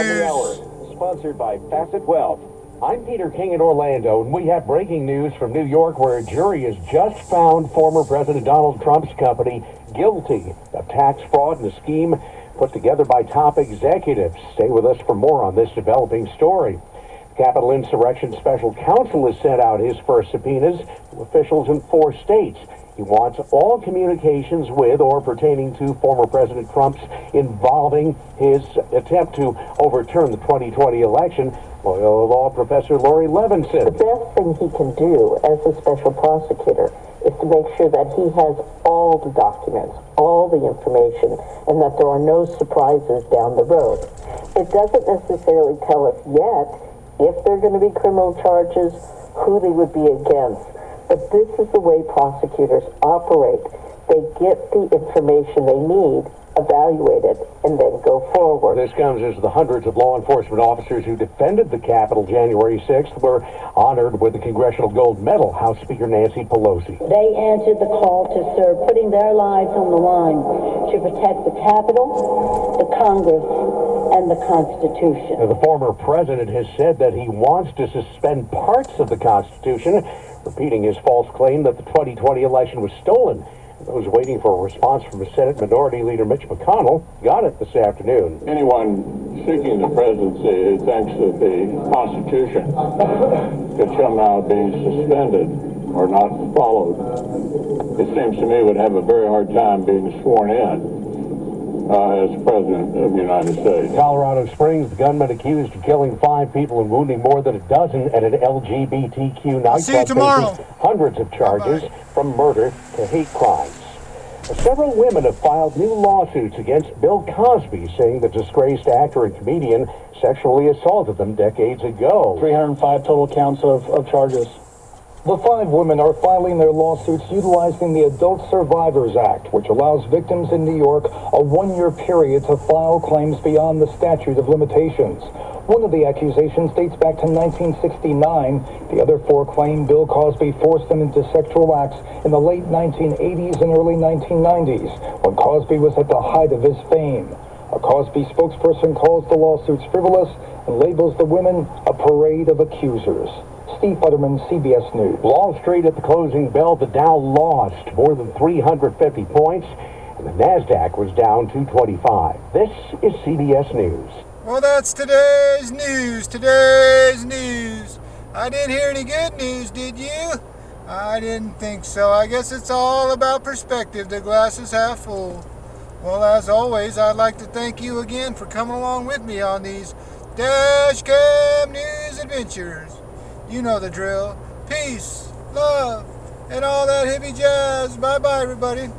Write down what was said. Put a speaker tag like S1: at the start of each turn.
S1: News.
S2: Sponsored by Facet Wealth. I'm Peter King in Orlando, and we have breaking news from New York where a jury has just found former President Donald Trump's company guilty of tax fraud in a scheme put together by top executives. Stay with us for more on this developing story. Capitol Insurrection Special Counsel has sent out his first subpoenas to officials in 4 states. He wants all communications with or pertaining to former President Trump's involving his attempt to overturn the 2020 election. Loyola Law Professor Lori Levinson.
S3: The best thing he can do as a special prosecutor is to make sure that he has all the documents, all the information, and that there are no surprises down the road. It doesn't necessarily tell us yet if there are going to be criminal charges, who they would be against. But this is the way prosecutors operate. They get the information they need, evaluate it, and then go forward.
S2: This comes as the hundreds of law enforcement officers who defended the Capitol January 6th were honored with the Congressional Gold Medal. House Speaker Nancy Pelosi.
S4: They answered the call to serve, putting their lives on the line to protect the Capitol, the Congress, and the Constitution.
S2: The former president has said that he wants to suspend parts of the Constitution, repeating his false claim that the 2020 election was stolen. Those waiting for a response from Senate Minority Leader Mitch McConnell got it this afternoon.
S5: Anyone seeking the presidency who thinks that the Constitution could somehow be suspended or not followed, it seems to me would have a very hard time being sworn in as President of the United States.
S2: Colorado Springs, the gunman accused of killing 5 people and wounding more than a dozen at an LGBTQ nightclub.
S1: See you tomorrow.
S2: Faces hundreds of charges from murder to hate crimes. Several women have filed new lawsuits against Bill Cosby, saying the disgraced actor and comedian sexually assaulted them decades ago.
S6: 305 total counts of charges. The 5 women are filing their lawsuits utilizing the Adult Survivors Act, which allows victims in New York a 1-year period to file claims beyond the statute of limitations. One of the accusations dates back to 1969. The other 4 claim Bill Cosby forced them into sexual acts in the late 1980s and early 1990s, when Cosby was at the height of his fame. A Cosby spokesperson calls the lawsuits frivolous and labels the women a parade of accusers. Steve Futterman, CBS News.
S2: Wall Street at the closing bell, the Dow lost more than 350 points, and the NASDAQ was down 225. This is CBS News.
S1: Well, that's today's news. Today's news. I didn't hear any good news, did you? I didn't think so. I guess it's all about perspective. The glass is half full. Well, as always, I'd like to thank you again for coming along with me on these Dashcam News adventures. You know the drill. Peace, love, and all that hippie jazz. Bye-bye, everybody.